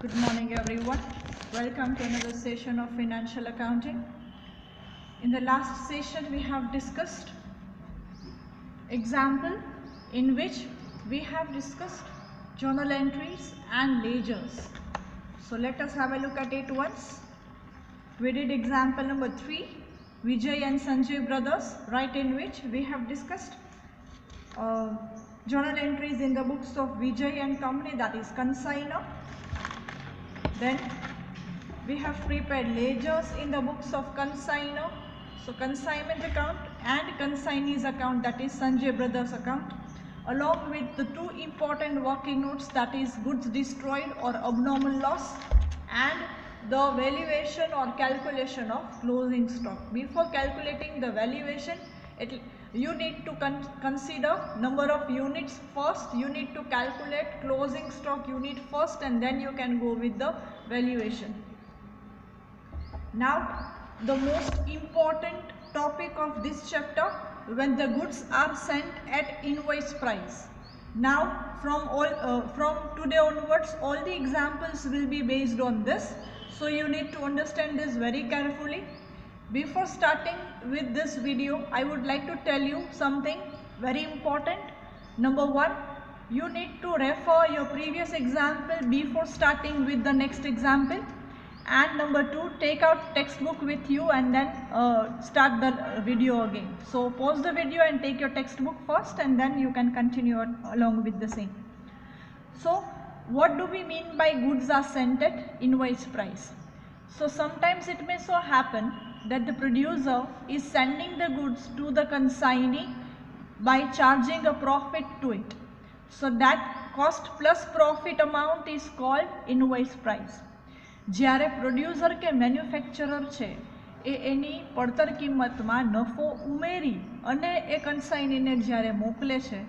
Good morning everyone. Welcome to another session of financial accounting. In the last session we have discussed example in which we have discussed journal entries and ledgers. So let us have a look at it once. We did example number 3, Vijay and Sanjay brothers, right, in which we have discussed journal entries in the books of Vijay and company, that is consignor. Then we have prepared ledgers in the books of consignor, so consignment account and consignee's account, that is Sanjay brothers account, along with the two important working notes, that is goods destroyed or abnormal loss and the valuation or calculation of closing stock. Before calculating the valuation, you need to consider number of units first, you need to calculate closing stock unit first, and then you can go with the valuation. Now the most important topic of this chapter, when the goods are sent at invoice price. Now from today onwards all the examples will be based on this, so you need to understand this very carefully. Before starting with this video, I would like to tell you something very important. Number 1, you need to refer your previous example before starting with the next example. And number 2, take out textbook with you and then start the video again. So pause the video and take your textbook first, and then you can continue along with the same. So what do we mean by goods are sent at invoice price? So sometimes it may so happen that the producer is sending the goods to the consignee by charging a profit to it. So that cost plus profit amount is called invoice price. જ્યારે producer કે manufacturer છે એ એની પડતર કિંમતમાં નફો ઉમેરી અને એ કન્સાઇનીને જ્યારે મોકલે છે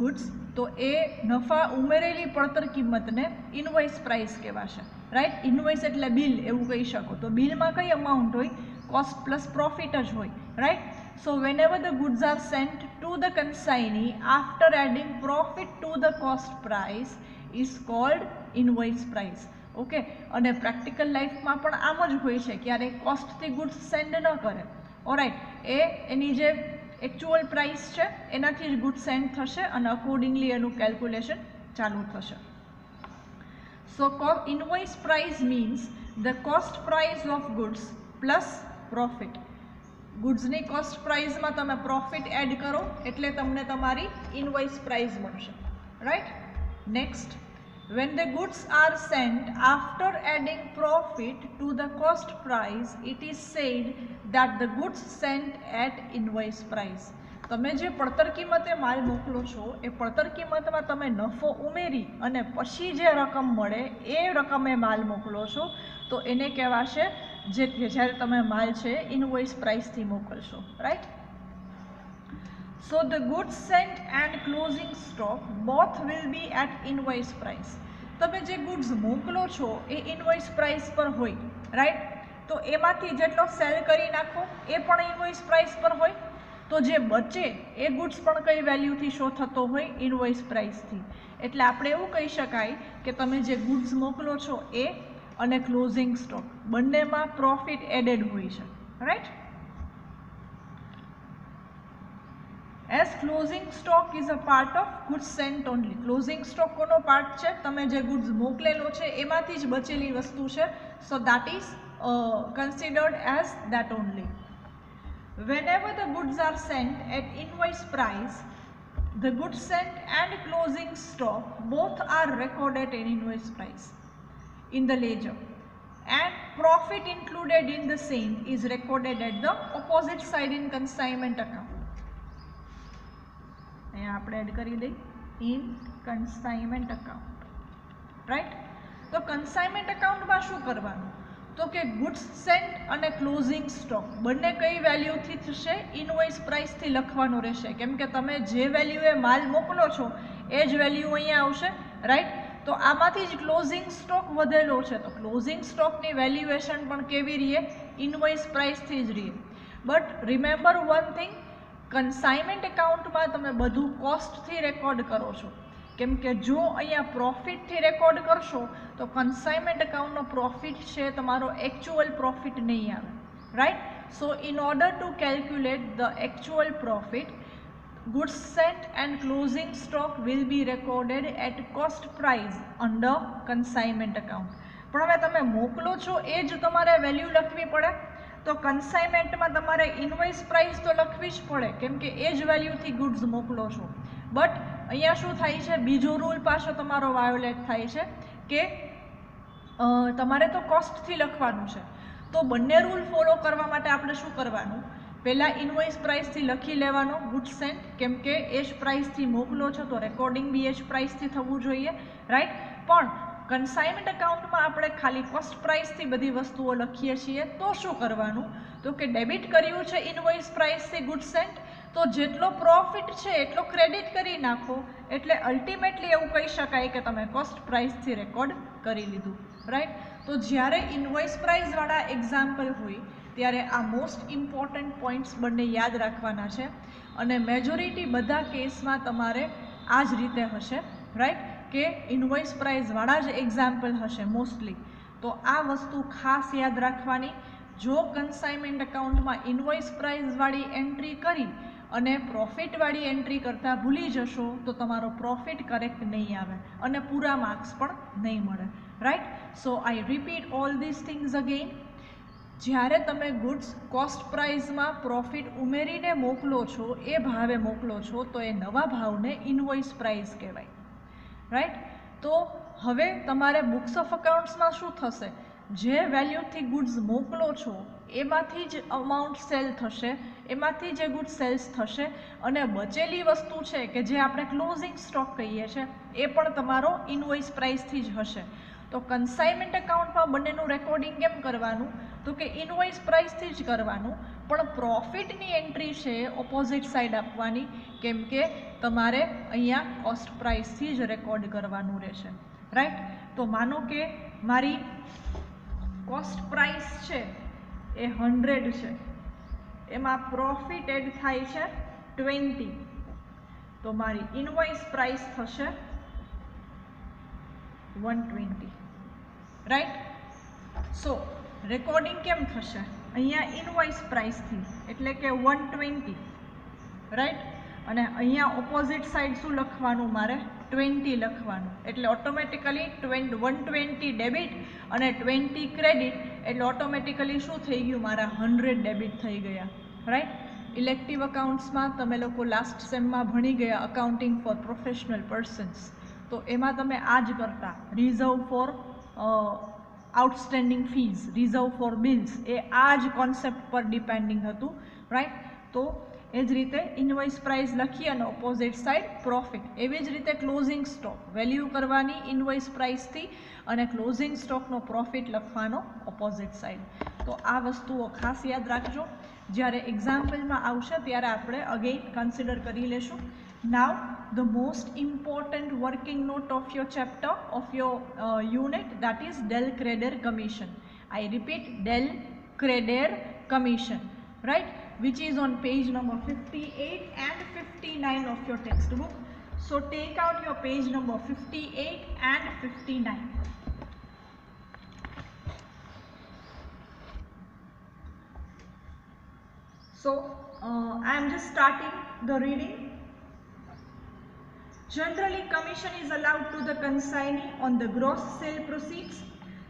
ગુડ્સ, તો એ નફા ઉમેરેલી પડતર કિંમતને ઇન્વોઇસ પ્રાઇસ કહેવાશે, રાઈટ. ઇન્વોઇસ એટલે બિલ એવું કહી શકો. તો બિલમાં કઈ અમાઉન્ટ હોય? કોસ્ટ પ્લસ પ્રોફિટ જ હોય, right. So whenever the goods are sent to the consignee after adding profit to the cost price is called invoice price. Okay, અને પ્રેક્ટિકલ લાઈફમાં પણ આમ જ હોય છે, ક્યારે કોસ્ટથી ગુડ્સ સેન્ડ ન કરે, ઓરાઈટ, એની જે એકચ્યુઅલ પ્રાઇસ છે એનાથી જ ગુડ્સ સેન્ડ થશે અને અકોર્ડિંગલી એનું કેલ્ક્યુલેશન ચાલુ થશે. So invoice price means the cost price of goods plus profit. ગુડ્સની કોસ્ટ પ્રાઇસમાં તમે પ્રોફિટ એડ કરો એટલે તમને તમારી ઇન્વોઇસ પ્રાઇસ મળશે, right. Next, when the goods are sent after adding profit to the cost price, it is said that the goods sent at invoice price. તમે જે પડતર કિંમતે માલ મોકલો છો એ પડતર કિંમતમાં તમે નફો ઉમેરી અને પછી જે રકમ મળે એ રકમે માલ મોકલો છો, તો એને કહેવાશે જે જ્યારે તમે માલ છે ઇન્વોઇસ પ્રાઇસથી મોકલશો, right. So the goods sent and closing stock both will be at invoice price. તમે જે ગુડ્સ મોકલો છો એ ઇન્વોઇસ પ્રાઇસ પર હોય, રાઈટ. તો એમાંથી જેટલો સેલ કરી નાખો એ પણ ઇન્વોઇસ પ્રાઇસ પર હોય, તો જે બચે એ ગુડ્સ પણ કઈ વેલ્યુથી શો થતો હોય? ઇન્વોઇસ પ્રાઇસથી. એટલે આપણે એવું કહી શકાય કે તમે જે ગુડ્સ મોકલો છો એ અને ક્લોઝિંગ સ્ટોક બંનેમાં પ્રોફિટ એડેડ હોય છે, right. As closing stock is a part of goods sent only. Closing stock કોનો પાર્ટ છે? તમે જે ગુડ્સ મોકલેલો છે એમાંથી જ બચેલી વસ્તુ છે. So that is considered as that only. Whenever the goods are sent at invoice price, the goods sent and closing stock both are recorded in invoice price in the ledger, and profit included in the same is recorded at the opposite side in consignment account. અહીંયા આપણે add કરી દઈ in consignment account, right. તો consignment અકાઉન્ટમાં શું કરવાનું? તો કે ગુડ્સ સેન્ટ અને ક્લોઝિંગ સ્ટોક બંને કઈ વેલ્યુથી થશે? ઇન્વોઇસ પ્રાઇસથી લખવાનું રહેશે, કેમ કે તમે જે વેલ્યુએ માલ મોકલો છો એ જ વેલ્યુ અહીંયા આવશે, રાઈટ. તો આમાંથી જ ક્લોઝિંગ સ્ટોક વધેલો છે, તો ક્લોઝિંગ સ્ટોકની વેલ્યુએશન પણ કેવી રહે? ઇન્વોઇસ પ્રાઇસથી જ રહે. But remember one thing, consignment એકાઉન્ટમાં તમે બધું કોસ્ટથી રેકોર્ડ કરો છો, કે કેમ કે જો અહીંયા પ્રોફિટથી રેકોર્ડ કરશો તો કન્સાઇનમેન્ટ અકાઉન્ટનો પ્રોફિટ છે તમારો એકચ્યુઅલ પ્રોફિટ નહીં આવે, right. So in order to calculate the actual profit, goods sent and closing stock will be recorded at cost price under consignment account. પણ હવે તમે મોકલો છો એ જ તમારે વેલ્યુ લખવી પડે, તો કન્સાઇનમેન્ટમાં તમારે ઇન્વોઇસ પ્રાઇસ તો લખવી જ પડે કેમ કે એ જ વેલ્યુથી ગુડ્સ મોકલો છો. બટ અહીંયા શું થાય છે, બીજો રૂલ પાછો તમારો વાયોલેટ થાય છે કે તમારે તો કોસ્ટથી લખવાનું છે. તો બંને રૂલ ફોલો કરવા માટે આપણે શું કરવાનું, પહેલાં ઇન્વોઇસ પ્રાઇસથી લખી લેવાનો ગુડ્સ સેન્ટ, કેમ કે એ જ પ્રાઇસથી મોકલો છો તો રેકોર્ડિંગ બી એ જ પ્રાઇસથી થવું જોઈએ, રાઈટ. પણ કન્સાઇનમેન્ટ અકાઉન્ટમાં આપણે ખાલી કોસ્ટ પ્રાઇસથી બધી વસ્તુઓ લખીએ છીએ, તો શું કરવાનું, તો કે ડેબિટ કર્યું છે ઇન્વોઇસ પ્રાઇસથી ગુડ્સ સેન્ટ, તો જેટલો પ્રોફિટ છે એટલો ક્રેડિટ કરી નાખો, એટલે અલ્ટિમેટલી એવું કહી શકાય કે તમે કોસ્ટ પ્રાઇસથી રેકોર્ડ કરી લીધું, રાઈટ. તો જ્યારે ઇન્વોઇસ પ્રાઇસવાળા એક્ઝામ્પલ હોય ત્યારે આ મોસ્ટ ઇમ્પોર્ટન્ટ પોઈન્ટ્સ બંને યાદ રાખવાના છે, અને મેજોરિટી બધા કેસમાં તમારે આ જ રીતે હશે, રાઈટ, કે ઇન્વોઇસ પ્રાઇસવાળા જ એક્ઝામ્પલ હશે મોસ્ટલી. તો આ વસ્તુ ખાસ યાદ રાખવાની. જો કન્સાઇનમેન્ટ અકાઉન્ટમાં ઇન્વોઇસ પ્રાઇસવાળી એન્ટ્રી કરી અને પ્રોફિટવાળી એન્ટ્રી કરતાં ભૂલી જશો તો તમારો પ્રોફિટ કરેક્ટ નહીં આવે અને પૂરા માર્ક્સ પણ નહીં મળે, right. So I repeat all this things again. જ્યારે તમે ગુડ્સ કોસ્ટ પ્રાઇસમાં પ્રોફિટ ઉમેરીને મોકલો છો, એ ભાવે મોકલો છો, તો એ નવા ભાવને ઇન્વોઇસ પ્રાઇસ કહેવાય, રાઈટ. તો હવે તમારે બુક્સ ઓફ અકાઉન્ટ્સમાં શું થશે, જે વેલ્યુથી ગુડ્સ મોકલો છો એમાંથી જ અમાઉન્ટ સેલ થશે, એમાંથી જે ગુડ્સ સેલ્સ થશે, અને બચેલી વસ્તુ છે કે જે આપણે ક્લોઝિંગ સ્ટોક કહીએ છીએ એ પણ તમારો ઇન્વોઇસ પ્રાઇસથી જ હશે. તો કન્સાઇનમેન્ટ અકાઉન્ટમાં બંનેનું રેકોર્ડિંગ કેમ કરવાનું, તો કે ઇન્વોઇસ પ્રાઇસથી જ કરવાનું, પણ પ્રોફિટની એન્ટ્રી છે ઓપોઝિટ સાઈડ આપવાની, કેમ કે તમારે અહીંયા કોસ્ટ પ્રાઇસથી જ રેકોર્ડ કરવાનું રહેશે, રાઈટ. તો માનો કે મારી કોસ્ટ પ્રાઇસ છે એ 100 છે, એમાં પ્રોફિટ એડ થાય છે 20, તો મારી ઇન્વોઇસ પ્રાઇસ થશે 120, રાઈટ. સો રેકોર્ડિંગ કેમ થશે, અહીંયા ઇન્વોઇસ પ્રાઇસથી એટલે કે 120, રાઈટ. અને અહીંયા ઓપોઝિટ સાઈડ શું લખવાનું, મારે 20 લખવાનું, એટલે ઓટોમેટિકલી 120 ડેબિટ અને 20 ક્રેડિટ, એટલે ઓટોમેટિકલી શું થઈ ગયું, મારા 100 ડેબિટ થઈ ગયા, રાઈટ. ઇલેક્ટિવ અકાઉન્ટ્સમાં તમે લોકો લાસ્ટ સેમમાં ભણી ગયા અકાઉન્ટિંગ ફોર પ્રોફેશનલ પર્સન્સ, તો એમાં તમે આ જ કરતા, reserve for outstanding fees, reserve for bills, એ આ જ કોન્સેપ્ટ પર ડિપેન્ડિંગ હતું, રાઈટ. તો એ જ રીતે ઇન્વોઇસ પ્રાઇસ લખી અને ઓપોઝિટ સાઈડ પ્રોફિટ, એવી જ રીતે ક્લોઝિંગ સ્ટોક વેલ્યુ કરવાની ઇન્વોઇસ પ્રાઇસથી અને ક્લોઝિંગ સ્ટોકનો પ્રોફિટ લખવાનો ઓપોઝિટ સાઈડ. તો આ વસ્તુઓ ખાસ યાદ રાખજો, જ્યારે એક્ઝામ્પલમાં આવશે ત્યારે આપણે અગેઇન કન્સિડર કરી લેશું. Now the most important working note of your chapter of your unit, that is del credere commission. I repeat, del credere commission, right, which is on page number 58 and 59 of your textbook. So take out your page number 58 and 59. So I am just starting the reading. Generally, commission is allowed to the consignee on the gross sale proceeds.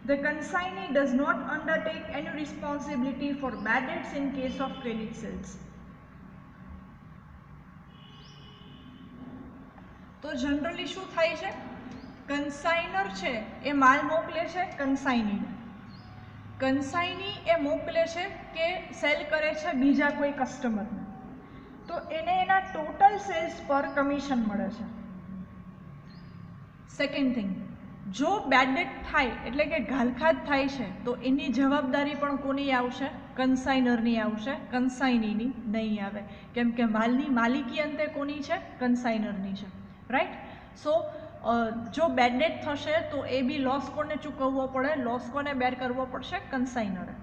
The consignee does not undertake any responsibility for bad debts in case of credit sales. તો generally શું થાય છે, કન્સાઇનર છે એ માલ મોકલે છે કન્સાઇનીને, કન્સાઇની એ મોકલે છે કે સેલ કરે છે બીજા કોઈ કસ્ટમરને, તો એને એના ટોટલ સેલ્સ પર કમિશન મળે છે. સેકન્ડ થિંગ, જો બેડ ડેટ થાય એટલે કે ઘાલખાત થાય છે તો એની જવાબદારી પણ કોની આવશે, કન્સાઇનરની આવશે, કન્સાઇનીની નહીં આવે, કેમ કે માલની માલિકી અંતે કોની છે, કન્સાઇનરની છે, રાઈટ. સો જો બેડ ડેટ થશે તો એ બી લોસ કોને ચૂકવવો પડે, લોસ કોને બેર કરવો પડશે, કન્સાઇનરે.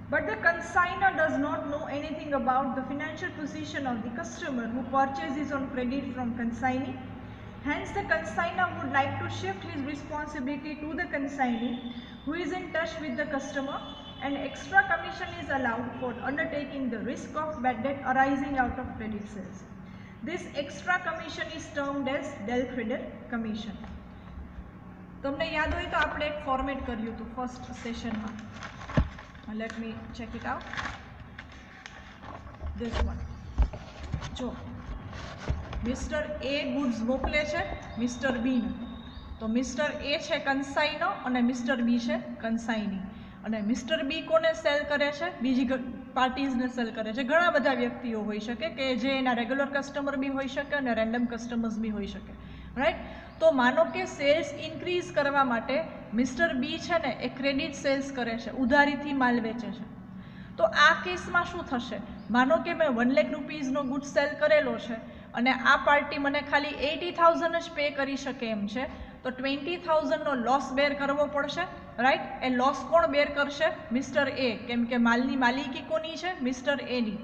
But the consignor does not know anything about the financial position of the customer who purchases on credit from consignee. Hence, the consignor would like to shift his responsibility to the consignee who is in touch with the customer, and extra commission is allowed for undertaking the risk of bad debt arising out of credit sales. This extra commission is termed as del credit commission. તમને યાદ હોય તો આપણે એક format કર્યું હતું first સેશનમાં. Let me check it out. This one. જો મિસ્ટર એ ગુડ્સ મોકલે છે મિસ્ટર બીને, તો મિસ્ટર એ છે કન્સાઈનો અને મિસ્ટર બી છે કન્સાઈની. અને મિસ્ટર બી કોને સેલ કરે છે? બીજી પાર્ટીઝને સેલ કરે છે. ઘણા બધા વ્યક્તિઓ હોઈ શકે કે જે એના રેગ્યુલર કસ્ટમર બી હોઈ શકે અને રેન્ડમ કસ્ટમર્સ બી હોઈ શકે, રાઈટ. તો માનો કે સેલ્સ ઇન્ક્રીઝ કરવા માટે મિસ્ટર બી છે ને એ ક્રેડિટ સેલ્સ કરે છે, ઉધારીથી માલ વેચે છે. તો આ કેસમાં શું થશે? માનો કે મેં 1 લાખ રૂપીઝનો ગુડ સેલ કરેલો છે અને આ પાર્ટી મને ખાલી 80,000 જ પે કરી શકે એમ છે, તો 20,000નો લોસ બેર કરવો પડશે, રાઈટ. એ લોસ કોણ બેર કરશે? મિસ્ટર એ, કેમ કે માલની માલિકી કોની છે? મિસ્ટર એની.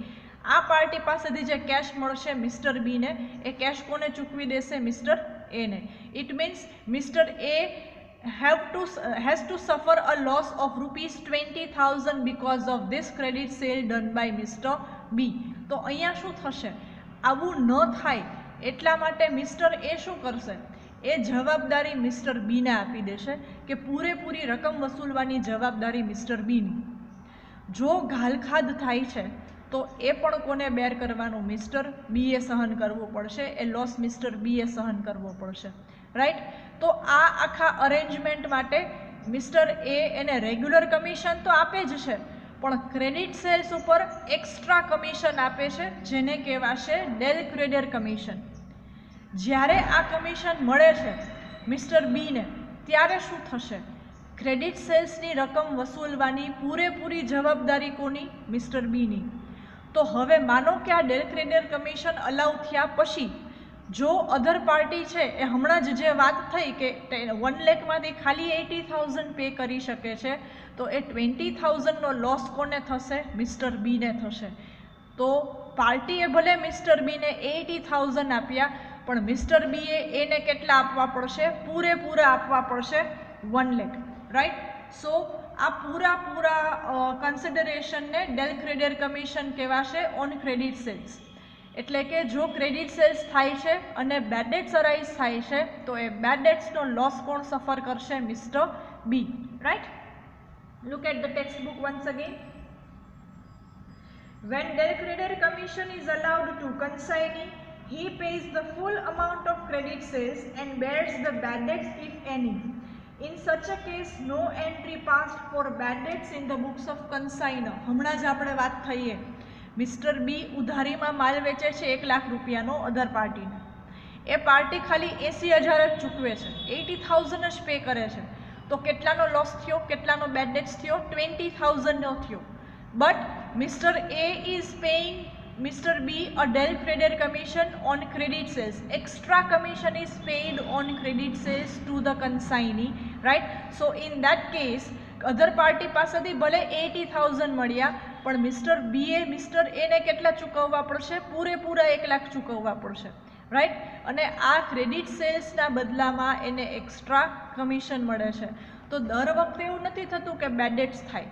આ પાર્ટી પાસેથી જે કેશ મળશે મિસ્ટર બીને, એ કેશ કોને ચૂકવી દેશે? મિસ્ટર એને. It means mister A has to suffer a loss of rupees 20,000 because of this credit sale done by Mr. B. તો અહીંયા શું થશે? આવું ન થાય એટલા માટે મિસ્ટર એ શું કરશે? એ જવાબદારી મિસ્ટર બીને આપી દેશે કે પૂરેપૂરી રકમ વસૂલવાની જવાબદારી મિસ્ટર બીની. જો ઘાલખાદ થાય છે તો એ પણ કોને બેર કરવાનું? મિસ્ટર બીએ સહન કરવું પડશે. એ લોસ મિસ્ટર બીએ સહન કરવો પડશે, રાઈટ. તો આ આખા અરેન્જમેન્ટ માટે મિસ્ટર એ એને રેગ્યુલર કમિશન તો આપે જ છે, પણ ક્રેડિટ સેલ્સ ઉપર એક્સ્ટ્રા કમિશન આપે છે, જેને કહેવાશે ડેલ ક્રેડિટ કમિશન. જ્યારે આ કમિશન મળે છે મિસ્ટર બીને, ત્યારે શું થશે? ક્રેડિટ સેલ્સની રકમ વસૂલવાની પૂરેપૂરી જવાબદારી કોની? મિસ્ટર બીની. તો હવે માનો કે આ ડેલ ક્રેડિટ કમિશન અલાઉ થયા પછી જો અધર પાર્ટી છે એ હમણાં જ જે વાત થઈ કે 1 લાખમાંથી ખાલી 80,000 પે કરી શકે છે, તો એ 20,000નો લોસ કોને થશે? મિસ્ટર બીને થશે. તો પાર્ટીએ ભલે મિસ્ટર બીને 80,000 આપ્યા, પણ મિસ્ટર બીએ એને કેટલા આપવા પડશે? પૂરેપૂરા આપવા પડશે 1 લાખ, રાઈટ. સો આ પૂરા કન્સિડરેશનને ડેલ ક્રેડિટ કમિશન કહેવાશે ઓન ક્રેડિટ સેલ્સ. એટલે કે જો ક્રેડિટ સેલ્સ થાય છે અને બેડ ડેટ્સ અરાઇઝ થાય છે, તો એ બેડ ડેટ્સનો લોસ કોણ સફર કરશે? Mister B, right. Look at the text book once again. When del credit commission is allowed to consignee, he pays the full amount of credit sales and bears the bad debts if any. In such a case, no entry passed for bad debts in the books of consignor. હમણાં જ આપણે વાત થઈએ, mister બી ઉધારીમાં માલ વેચે છે 1 લાખ રૂપિયાનો અધર પાર્ટીને. એ પાર્ટી ખાલી 80,000 જ ચૂકવે છે, 80,000 જ પે કરે છે. તો કેટલાનો લોસ થયો? કેટલાનો બેડ ડેટ્સ થયો? 20,000નો થયો. But mister A is paying Mr. B a del credit commission on credit sales. Extra commission is paid on credit sales to the consignee, right? So in that case, other party પાસેથી ભલે 80,000 મળ્યા, પણ mister BA mister એને કેટલા ચૂકવવા પડશે? પૂરેપૂરા 1 લાખ ચૂકવવા પડશે, રાઈટ. અને આ ક્રેડિટ સેલ્સના બદલામાં એને એક્સ્ટ્રા કમિશન મળે છે. તો દર વખતે એવું નથી થતું કે બેડ ડેટ્સ થાય,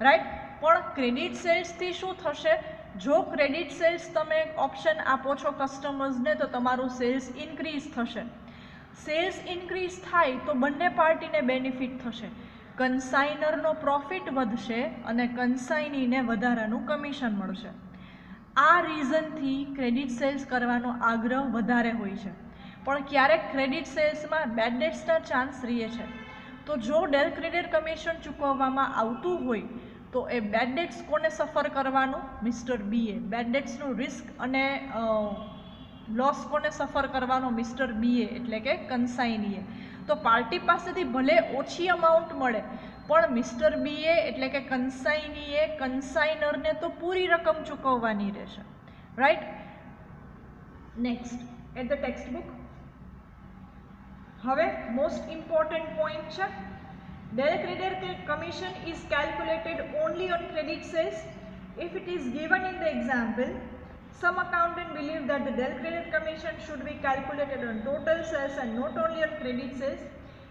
રાઈટ. પણ ક્રેડિટ સેલ્સથી શું થશે? જો ક્રેડિટ સેલ્સ તમે ઓપ્શન આપો છો કસ્ટમર્સને, તો તમારું સેલ્સ ઇન્ક્રીઝ થશે. સેલ્સ ઇન્ક્રીઝ થાય તો બંને પાર્ટીને બેનિફિટ થશે. કન્સાઇનરનો પ્રોફિટ વધશે અને કન્સાઇનીને વધારાનું કમિશન મળશે. આ રીઝનથી ક્રેડિટ સેલ્સ કરવાનો આગ્રહ વધારે હોય છે. પણ ક્યારેક ક્રેડિટ સેલ્સમાં બેડ ડેટ્સના ચાન્સ રહે છે. તો જો ડેલ ક્રેડિટ કમિશન ચૂકવવામાં આવતું હોય, તો એ બેડ ડેટ્સ કોને સફર કરવાનું? Mister BA. બેડ ડેટ્સનું રિસ્ક અને લોસ કોને સફર કરવાનો? મિસ્ટર બીએ, એટલે કે કન્સાઇનીએ. તો પાર્ટી પાસેથી ભલે ઓછી અમાઉન્ટ મળે, પણ મિસ્ટર બીએ એટલે કે કન્સાઇનીએ કન્સાઇનરને તો પૂરી રકમ ચૂકવવાની રહેશે, right. Next at the text book. હવે મોસ્ટ ઇમ્પોર્ટન્ટ પોઈન્ટ છે Del creditor commission is calculated only on credit sales. If it is given in the example, some accountant believe that the del creditor commission should be calculated on total sales and not only on credit sales.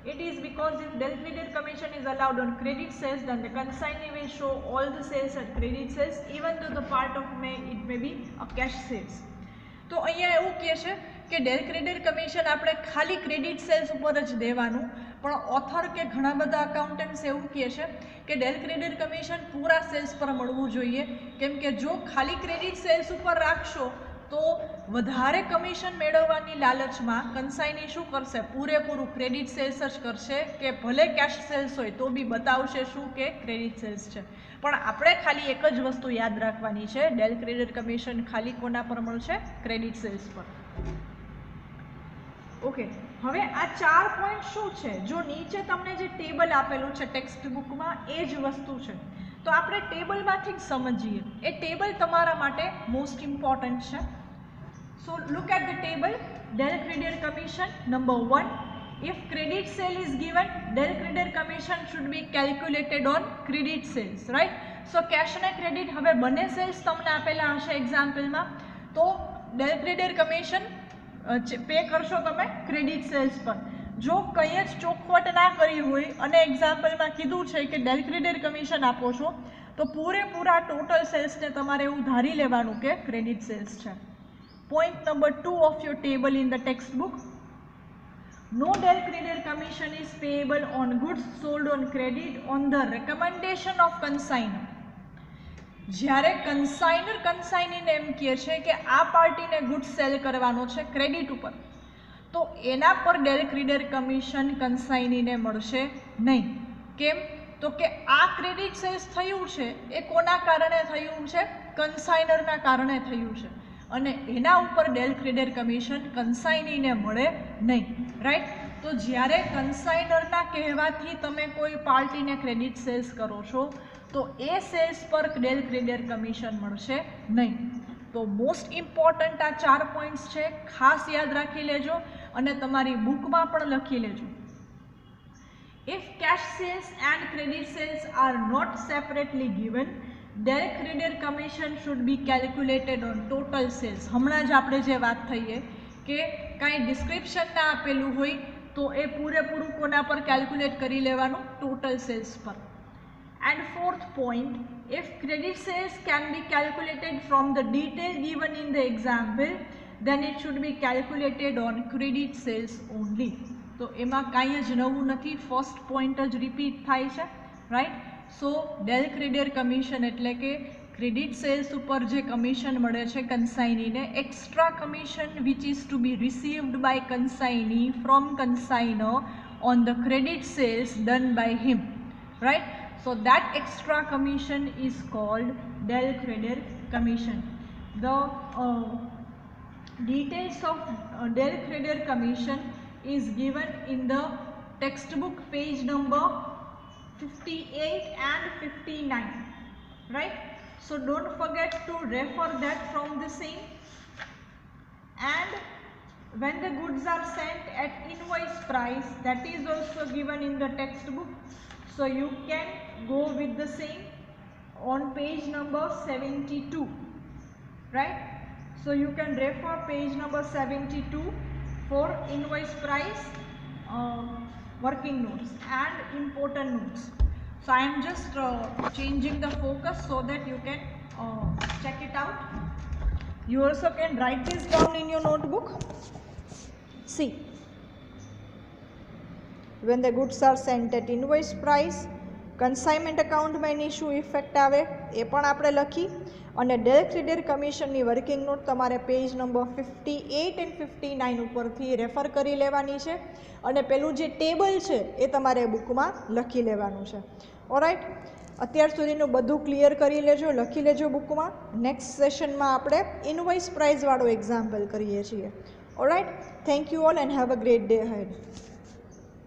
It is because if del creditor commission is allowed on credit sales, then the consignee will show all the sales at credit sales, even though the part of it may be a cash sales. તો અહીંયા એવું કહે છે કે del credit commission આપણે ખાલી credit sales ઉપર જ દેવાનું, પણ ઓથર કે ઘણા બધા અકાઉન્ટન્ટ્સ એવું કહે છે કે ડેલ ક્રેડિટ કમિશન પૂરા સેલ્સ પર મળવું જોઈએ, કેમ કે જો ખાલી ક્રેડિટ સેલ્સ ઉપર રાખશો તો વધારે કમિશન મેળવવાની લાલચમાં કન્સાઇની શું કરશે, પૂરેપૂરું ક્રેડિટ સેલ્સ જ કરશે, કે ભલે કેશ સેલ્સ હોય તો બી બતાવશે શું કે ક્રેડિટ સેલ્સ છે. પણ આપણે ખાલી એક જ વસ્તુ યાદ રાખવાની છે, ડેલ ક્રેડિટ કમિશન ખાલી કોના પર મળશે, ક્રેડિટ સેલ્સ પર. ઓકે, હવે આ 4 પોઈન્ટ શું છે, જો નીચે તમને જે ટેબલ આપેલું છે ટેક્સ્ટ બુકમાં એ જ વસ્તુ છે, તો આપણે ટેબલમાંથી જ સમજીએ. એ ટેબલ તમારા માટે મોસ્ટ ઇમ્પોર્ટન્ટ છે. So look at the table. Del credit commission number 1. If credit sale is given, del creditor commission should be calculated on credit sales, right? So cash and credit હવે બંને cells તમને આપેલા હશે એક્ઝામ્પલમાં, તો del creditor commission pay કરશો તમે credit cells પર. જો કંઈ જ ચોખવટ ના કરી હોય અને એક્ઝામ્પલમાં કીધું છે કે del creditor commission આપો છો, તો પૂરેપૂરા ટોટલ સેલ્સને તમારે એવું ધારી લેવાનું કે ક્રેડિટ સેલ્સ છે. Point number 2 of your table in the text book. No del creditor commission is payable on goods sold on credit on the recommendation of consignor. જ્યારે કન્સાઇનર કન્સાઇનીને એમ કહે છે કે આ પાર્ટીને ગુડ્સ સેલ કરવાનો છે ક્રેડિટ ઉપર, તો એના પર ડેલ ક્રેડિટર કમિશન કન્સાઇનીને મળશે નહીં. કેમ? તો કે આ ક્રેડિટ સેલ્સ થયું છે એ કોના કારણે થયું છે, કન્સાઇનરના કારણે થયું છે, અને એના ઉપર ડેલ ક્રેડિટર કમિશન કન્સાઇનીને મળે નહીં, રાઈટ? તો જ્યારે કન્સાઇનરના કહેવાથી તમે કોઈ પાર્ટીને ક્રેડિટ સેલ્સ કરો છો તો એ સેલ્સ પર ડેલ ક્રેડિટર કમિશન મળશે નહીં. તો મોસ્ટ ઇમ્પોર્ટન્ટ આ 4 પોઈન્ટ્સ છે, ખાસ યાદ રાખી લેજો અને તમારી બુકમાં પણ લખી લેજો. If cash sales and credit sales are not separately given, del creditor commission should be calculated on total sales. હમણાં જ આપણે જે વાત થઈએ કે કાંઈ ડિસ્ક્રિપ્શન ના આપેલું હોય તો એ પૂરેપૂરું કોના પર કેલ્ક્યુલેટ કરી લેવાનું, ટોટલ સેલ્સ પર. And fourth point, if credit sales can be calculated from the detail given in the example, then it should be calculated on credit sales only. તો એમાં કાંઈ જ નવું નથી, ફર્સ્ટ પોઈન્ટ જ રિપીટ થાય છે, right? So del creditor commission એટલે કે ક્રેડિટ સેલ્સ ઉપર જે કમિશન મળે છે કન્સાઇનીને, extra commission which is to be received by consignee from consignor on the credit sales done by him, right? So that extra commission is called del creditor commission. The details of del creditor commission is given in the textbook page number 58 and 59, right? So don't forget to refer that from the same. And when the goods are sent at invoice price, that is also given in the textbook. So you can go with the same on page number 72, right? So you can refer page number 72 for invoice price, working notes and important notes. So I am just changing the focus so that you can check it out. You also can write this down in your notebook. See, when the goods are sent at invoice price, consignment અકાઉન્ટમાં એની શું effect આવે એ પણ આપણે લખી, અને del creditor કમિશનની working note તમારે page number 58 and 59 ઉપરથી refer કરી લેવાની છે, અને પેલું જે ટેબલ છે એ તમારે બુકમાં લખી લેવાનું છે. ઓરાઈટ, અત્યાર સુધીનું બધું ક્લિયર કરી લેજો, લખી લેજો બુકમાં. નેક્સ્ટ સેશનમાં આપણે ઇનવોઇસ પ્રાઇઝવાળો એક્ઝામ્પલ કરીએ છીએ. Alright, thank you all and have a great day ahead.